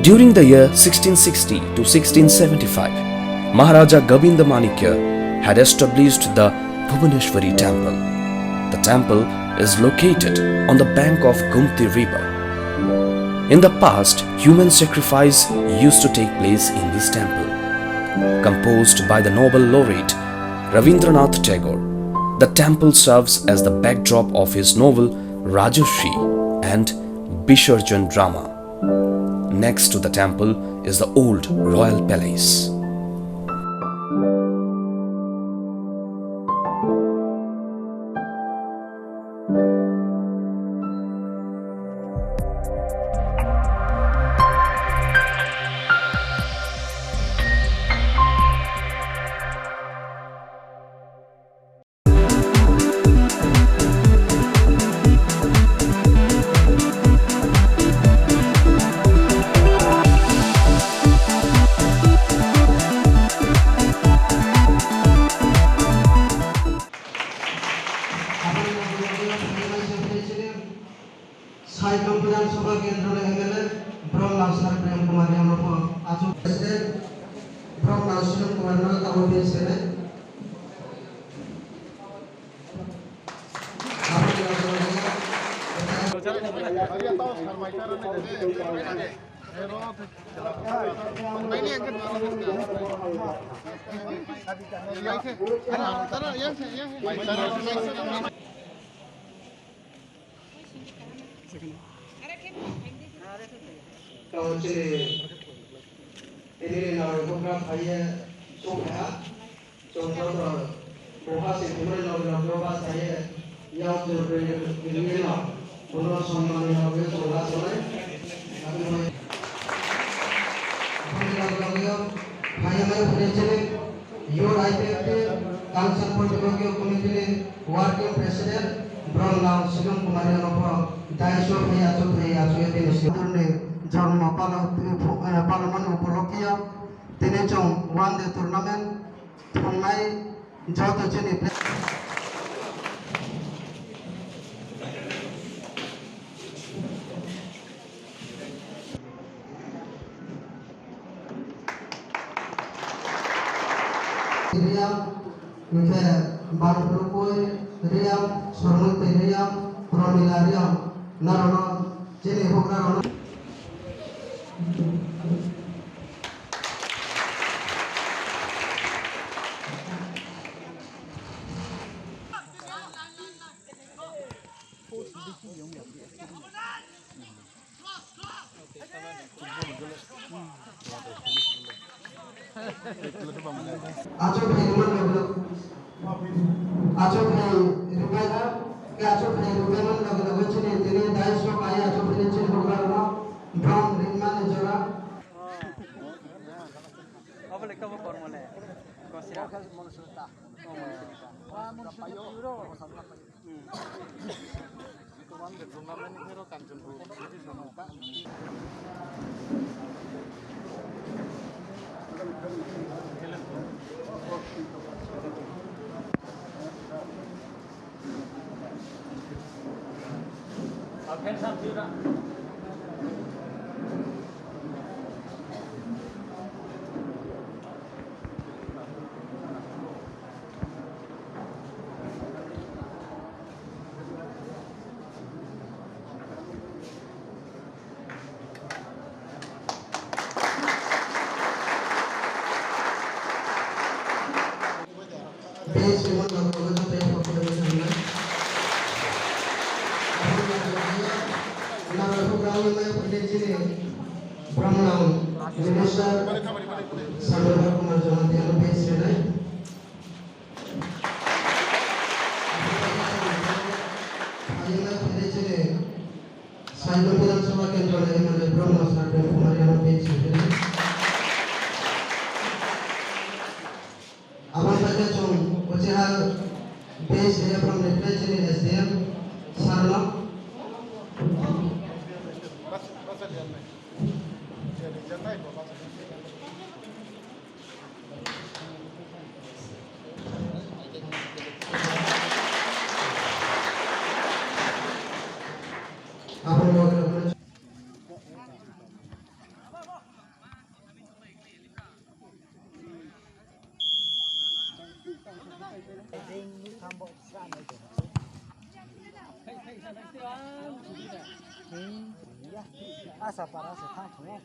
During the year 1660 to 1675, Maharaja Govinda Manikya had established the Bhubaneswari temple. The temple is located on the bank of Gumti River. In the past, human sacrifice used to take place in this temple. Composed by the Nobel laureate Rabindranath Tagore, the temple serves as the backdrop of his novel Rajarshi and Bisharjan drama. Next to the temple is the old royal palace. Your IPFT Kanchanpur committee working president Brahma Sigam Kumarianopo Daisho Hayacho Hayacho John Parliament Upolokia Tinechong won the tournament from my Jakkha CHINI Riam, Mika, Barupoi, Riam, Sormuti Riam, Promila Riam, Narono, CHINI Hokrano. Acho bhai rubaida ke acho bhai rubaida log chine tine 250 kai acho bhai chine hogla brown rimman jora Apa lekap formula kosira manusulta payo Kuman de tournament hero Kanchanpur Salo. Asa para se thang thong.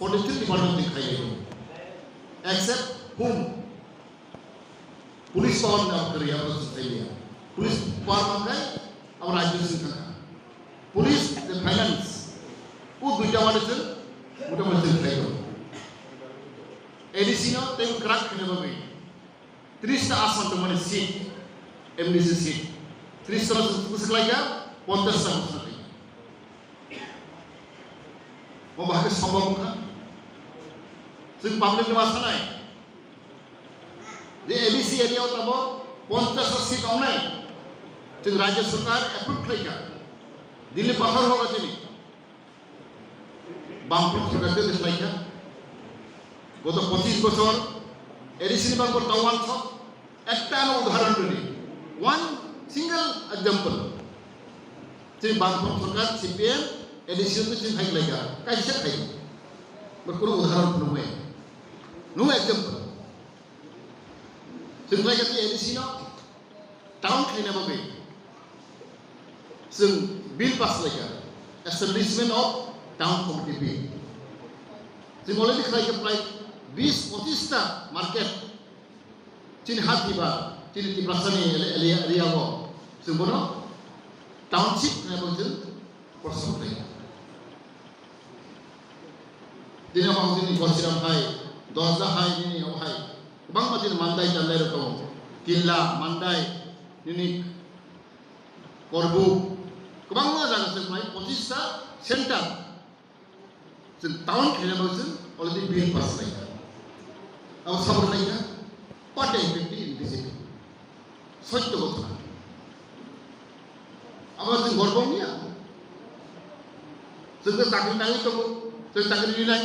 43 department except whom police power na kariya Australia police power kai our rajya singha police the finance u duita madise uta madise khayo ADC no tem crack ne babe 30 ta asan to mane seat MDC seat 30 ta kuslaya 50 ta kuslaya mo bahage সম্ভব নাซึ่งপাবলিক নিবাস নাই যে ABC area তব 50 seat অনলাইซึ่งরাজ্য সরকার approve খাইকা Delhi পাহাড় হোক আছে বামফ্রন্ট সরকারকে দেশ লাইকা গত 25 বছর এডিসি বাংলার তাওয়ান ছ একটা উদাহরণ দিই ওয়ান সিঙ্গেল एग्जांपल যে বামফ্রন্ট সরকার সিপিএম एडिसी तो चिन्ह खाई लेगा कैसे खाई बरकुल उदाहरण नु एग्जांपल चिन्ह खाई करती एडिसी नो टाउन खाईना बाबे जों बिल पास लेगा establishment of town committee bill जों अलरेडी खाई के प्राय 20-25 टा मार्केट चिन्ह हाथीबा चिन्ह तिब्रासानी एरिया को जों बोनो टाउनशिप ने बोलजों प्रश्न खाई दिना बांसिन गसिराम हाय दसदा हाय नि हाय गोबां मानसिन मानदाय जानाय रकम किल्ला मानदाय नि करबुक गोबां जागासिनो प्राय 25 टा सेन्टार जों टाउन खेलाबो जों अलरेडी बिल पास लायगा आव साबर लायगा पाटे व्यक्ति इनडिसिप्लिन सत्य घटना आबार जों गरबनिया जों चाकरि नाङै दङ जों चाकरि लिनाय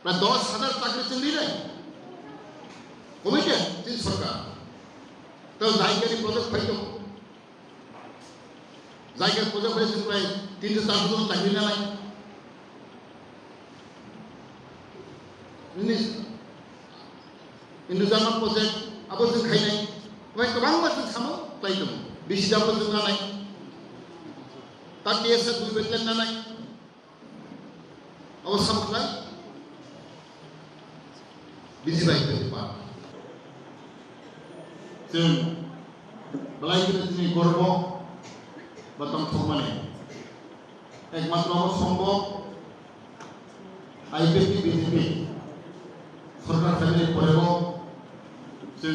प्राय 10,000 चाकरि जों लिनाय कमिटेड जों सरकार तो जायगानि प्रजेक्ट फाय दङ जायगा प्रजेक्ट फाय जों प्राय 300-400 जन चाकरि लानाय इन्डोजामा प्रजेक्ट आबो जों खायनाय ओमफ्राय गोबां बाथ्रा सामो फाय दङ बिसिदाबो जों लानाय ता टीएसए दुइ बेटलेन लानाय अब सामखलाय बिजिबाय बेपा जों बलायगिरि दिनै गर्व बतम थमाने एकमात्र सम्भव आईपीएफटी बीजेपी सरकार फैमिली परेबो जों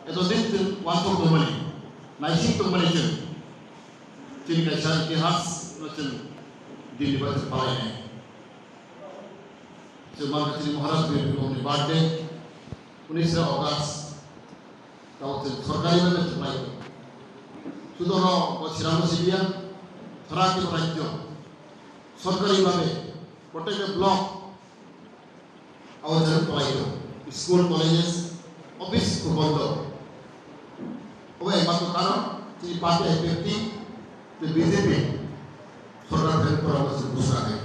एतदिन जों वानथक दंमाने नायसिं दंमाने जों चिनि कायसा इतिहास जों दिल्ली बाज पालायनाय जों मानसिनि महाराज बिरबिरनि बार्थडे 19 अगस्त ताव जों सरकारि भाबे खुंनाय सुदन बसिराम सिबिया थराकि राज्य सरकारि भाबे प्रत्येक ब्लक आवाज पालायो स्कूल कॉलेजेस ऑफिस को बंद अब एकमात्र कारण चिनि पार्टी आईपीएफटी तो बीजेपी सरकार के परामर्श घोषणा है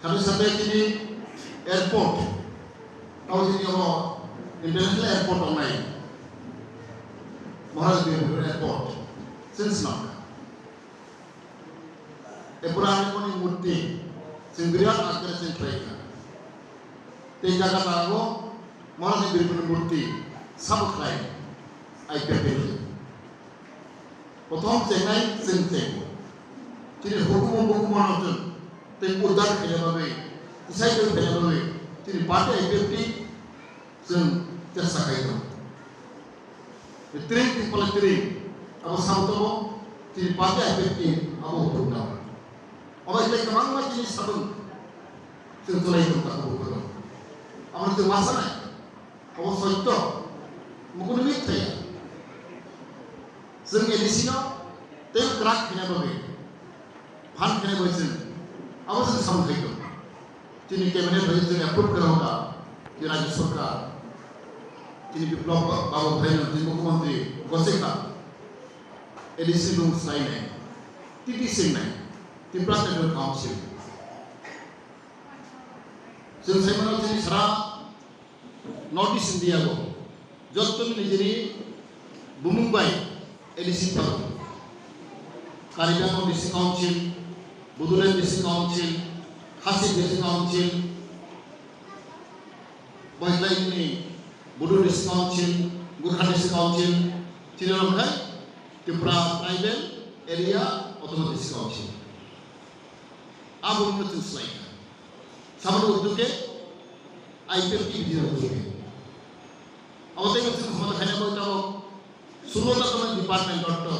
खाली साथे चिनि एयरपोर्ट और चिनि इंटरनेशनल एयरपोर्ट ऑनलाइन महाराज बिरबिर एयरपोर्ट सिंस नॉट ए पुराने कोनी मूर्ति सिंगरियात आकर से ट्राइका ते जगह तागो महाराज बिरबिर मूर्ति सब खाए आईपीएफटी प्रथम चेन्नई सिंचे चिनि हुकुम ते उदार खेले बाबे इसाई खेले बाबे चिनि पार्टी आईपीएफटी जों चेष्टा खालामदों ट्रेन टिपल ट्रेन अब साउथाव जोंनि पार्टी IPFT अब होदों अब इसलिए गोबां मानसिनि साबुन जों जलायदों ताखौ আমার যে ভাষা নাই ও সত্য মুকুনি মিথ্যা जों एडिसिनाव ते ग्राक खेनाय बाबे फान खेनाय बायजों अब जों सामलायदों जोंनि कैबिनेट बायजों जों एप्रुव खालामदा जे राज्य सरकार जोंनि बिप्लब बाबू भाईनो जोंनि मुख्यमंत्री गसेखा एडिसि रुम स्लायनाय टिटि सिंनाय त्रिपुरा टेक्निकल काउंसिल जों साइमानाव जोंनि सारा नॉर्थ ईस्ट इंडिया को जत्तनि निजेनि बुमुंबाय एडिसि थाल कारिगांव डिस्ट्रिक्ट काउंसिल बुदुलेन district council Khasi district council बैलाइनि बुदु district council Gorkha district council तिरलंखाय Tripura tribal area autonomous district council अब उन्हें चुस्लाई सामने उद्योग IPFT बिदिनो उद्योग अब तक जों समाज खायना बोलता सुरुवात में डिपार्टमेंट डॉक्टर